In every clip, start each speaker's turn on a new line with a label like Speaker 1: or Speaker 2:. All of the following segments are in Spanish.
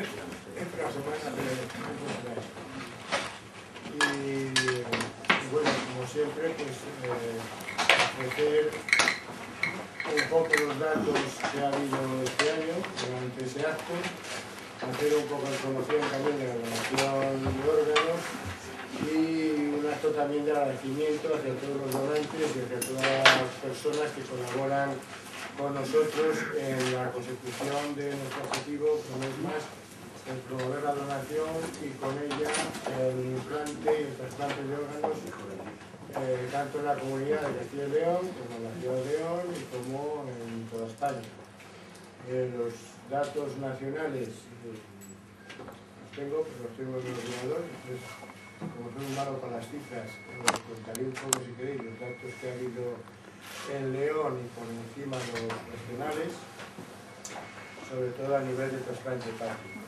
Speaker 1: la semana de cumpleaños. Y bueno, como siempre, pues ofrecer un poco los datos que ha habido este año durante ese acto, hacer un poco de promoción también de la donación de órganos y un acto también de agradecimiento hacia todos los donantes y hacia todas las personas que colaboran con nosotros en la consecución de nuestro objetivo, que no es más el promover la donación y con ella el implante y el trasplante de órganos tanto en la comunidad de Castilla y León como en la ciudad de León y como en toda España. Los datos nacionales los tengo, pero los tengo en el ordenador, entonces como soy malo para las cifras, os contaré un poco si queréis los datos que ha habido en León y por encima los regionales, sobre todo a nivel de trasplante hepático.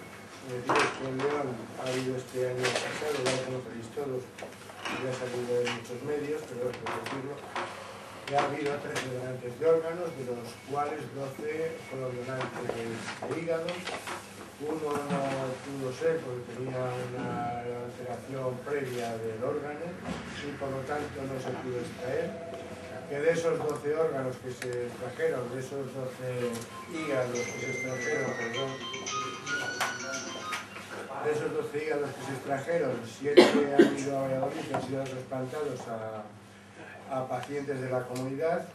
Speaker 1: Deciros que en León ha habido este año pasado, ya lo conoceréis todos, ya ha salido en muchos medios, pero por decirlo, ya ha habido 13 donantes de órganos, de los cuales 12 fueron donantes de hígado. Uno no pudo ser porque tenía una alteración previa del órgano y por lo tanto no se pudo extraer. Que de esos 12 órganos que se extrajeron, de esos 12 hígados que se extrajeron, perdón, de esos 12 hígados que se extrajeron, 7 han ido a Valladolid y han sido trasplantados a pacientes de la comunidad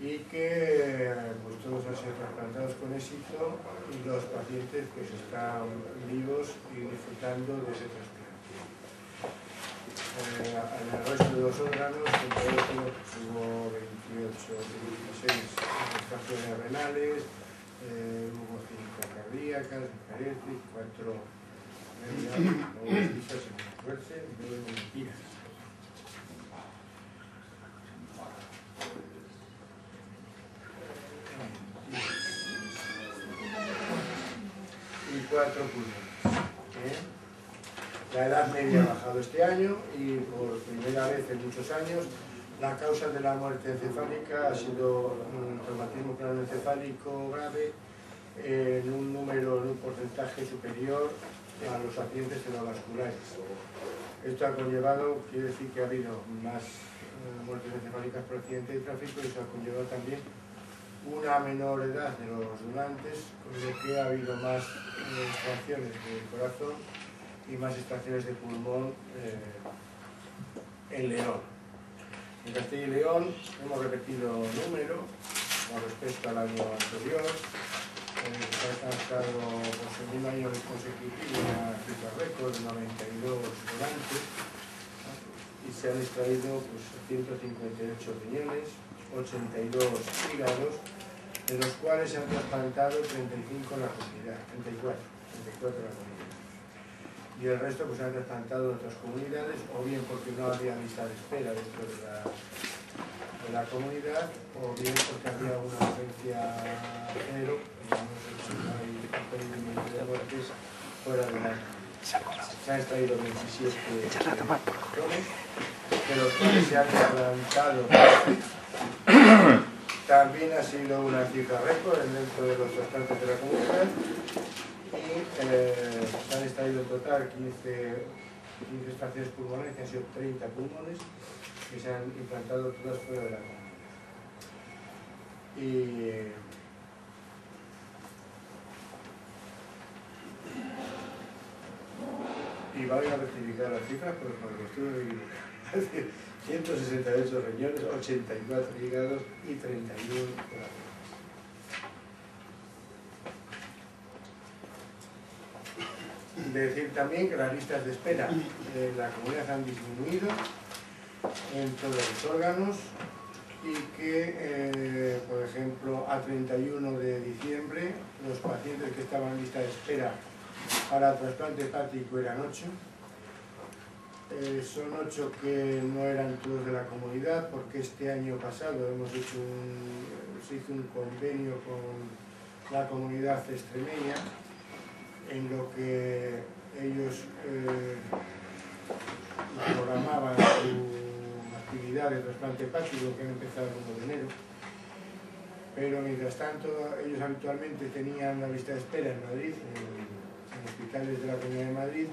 Speaker 1: y que pues, todos han sido trasplantados con éxito y los pacientes pues están vivos y disfrutando de ese trasplante. En el resto de los órganos, en todo hubo 28, 26 extracciones renales, hubo 5 cardíacas, 4 medias, fuerza y 9 mentiras. Y 4 pulmones. La edad media ha bajado este año y por primera vez en muchos años la causa de la muerte encefálica ha sido un traumatismo craneoencefálico grave en un porcentaje superior a los accidentes cerebrovasculares. Esto ha conllevado, quiere decir que ha habido más muertes encefálicas por accidente de tráfico y eso ha conllevado también una menor edad de los donantes, con lo que ha habido más extracciones del corazón y más extracciones de pulmón en León. En Castilla y León hemos repetido número con respecto al año anterior. Se ha alcanzado por segundo año consecutivo una cifra récord de 92 donantes y se han extraído pues, 158 riñones, 82 hígados, de los cuales se han trasplantado 35 en la comunidad, 34 en la comunidad. Y el resto pues se han trasplantado en otras comunidades, o bien porque no había lista de espera dentro de la comunidad, o bien porque había una urgencia cero, digamos, no hay impedimento de muertes fuera de la comunidad. Se han extraído 27 corazones, de los cuales se han trasplantado. También ha sido una cifra récord dentro de los trasplantes de la comunidad. Y se han extraído en total 15 extracciones pulmonares, que han sido 30 pulmones, que se han implantado todas fuera de la comunidad. Y vale a rectificar las cifras, porque estuve 168 riñones, 84 hígados y 31 corazones. Decir también que las listas de espera en la comunidad han disminuido en todos los órganos y que, por ejemplo, a 31 de diciembre los pacientes que estaban en lista de espera para trasplante hepático eran 8. Son 8 que no eran todos de la comunidad, porque este año pasado se hizo un convenio con la comunidad extremeña en lo que ellos programaban su actividad de trasplante hepático, que han empezado el 1 de enero, pero mientras tanto ellos habitualmente tenían una lista de espera en Madrid, en hospitales de la Comunidad de Madrid,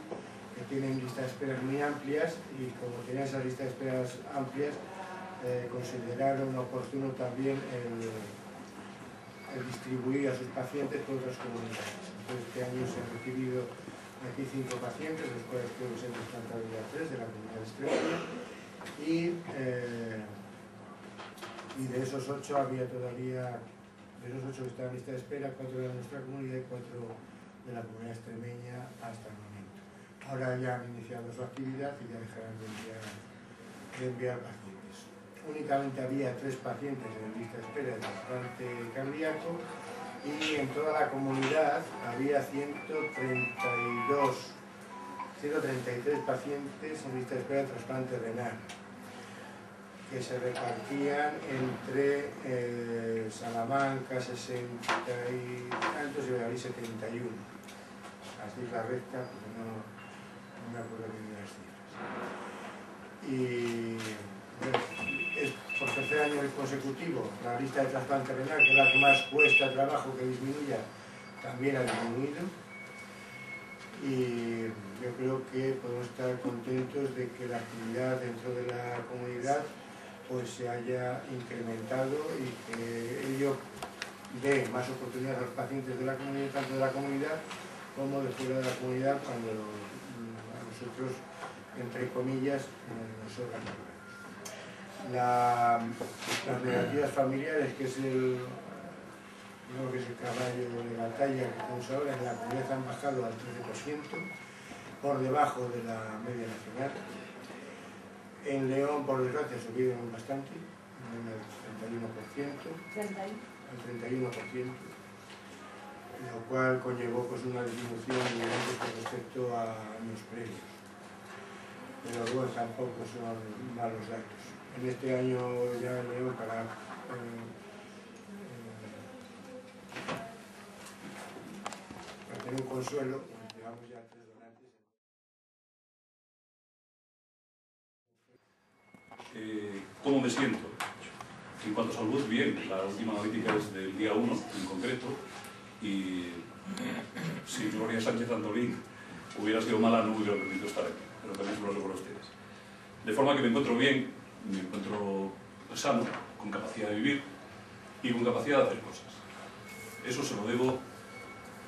Speaker 1: que tienen listas de espera muy amplias, y como tenían esas listas de espera amplias, consideraron oportuno también el distribuir a sus pacientes por otras comunidades. Entonces, este año se han recibido aquí 5 pacientes, de los cuales creo que se han trasplantado ya 3 de la Comunidad de Extremadura, y de esos 8 había todavía, de esos 8 que estaban en lista de espera, 4 de nuestra comunidad y 4 de la comunidad extremeña hasta el momento. Ahora ya han iniciado su actividad y ya dejarán de enviar pacientes. Únicamente había 3 pacientes en lista de espera de trasplante cardíaco, y en toda la comunidad había 133 pacientes en lista de espera de trasplante renal, que se repartían entre Salamanca 60 y tantos y Valladolid 71. La cifra recta, porque no me acuerdo bien de las cifras. Y bueno, es por tercer año consecutivo la lista de trasplante renal, que es la que más cuesta trabajo que disminuya, también ha disminuido. Y yo creo que podemos estar contentos de que la actividad dentro de la comunidad pues se haya incrementado y que ello dé más oportunidades a los pacientes de la comunidad, tanto de la comunidad como de fuera de la comunidad, cuando a nosotros, entre comillas, nos sobran órganos. Las negativas familiares, que es el caballo de batalla que tenemos ahora, en la comunidad han bajado al 13%, por debajo de la media nacional. En León, por desgracia, subieron bastante, al 31%, lo cual conllevó pues una disminución muy grande con respecto a años previos. Pero bueno, tampoco son malos datos. En este año ya en León, para tener un consuelo, pues llevamos ya 3 donantes.
Speaker 2: ¿Cómo me siento? En cuanto a salud, bien. La última analítica es del día 1 en concreto, y si Gloria Sánchez Antolín hubiera sido mala no hubiera permitido estar aquí, pero también se lo aseguro a ustedes. De forma que me encuentro bien, me encuentro sano, con capacidad de vivir y con capacidad de hacer cosas. Eso se lo debo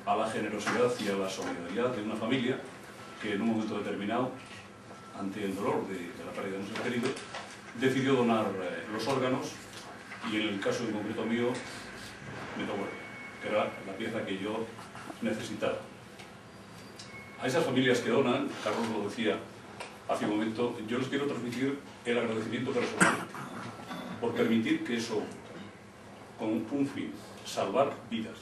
Speaker 2: a la generosidad y a la solidaridad de una familia que en un momento determinado, ante el dolor de la pérdida de un ser querido, decidió donar los órganos, y en el caso en concreto mío me tocó, que era la pieza que yo necesitaba. A esas familias que donan, Carlos lo decía hace un momento, yo les quiero transmitir el agradecimiento personal por permitir que eso, con un fin, salvar vidas.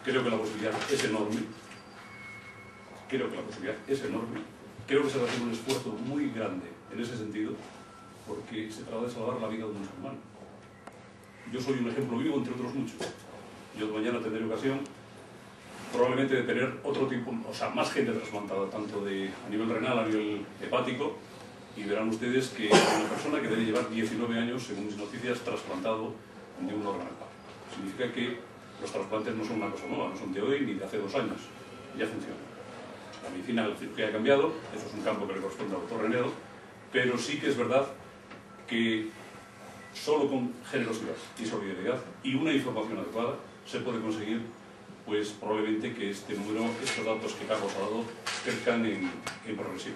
Speaker 2: Creo que la posibilidad es enorme, creo que se está haciendo un esfuerzo muy grande en ese sentido, porque se trata de salvar la vida de un ser humano. Yo soy un ejemplo vivo entre otros muchos. Yo mañana tendré ocasión probablemente de tener otro tipo, o sea, más gente trasplantada, tanto a nivel renal, a nivel hepático, y verán ustedes que una persona que debe llevar 19 años, según mis noticias, trasplantado de un órgano hepático. Significa que los trasplantes no son una cosa nueva, no son de hoy ni de hace 2 años, ya funcionan. La medicina, la cirugía ha cambiado, eso es un campo que le corresponde al doctor Renedo, pero sí que es verdad que solo con generosidad y solidaridad y una información adecuada se puede conseguir, pues probablemente que este número, estos datos que Carlos ha dado, crezcan en progresión.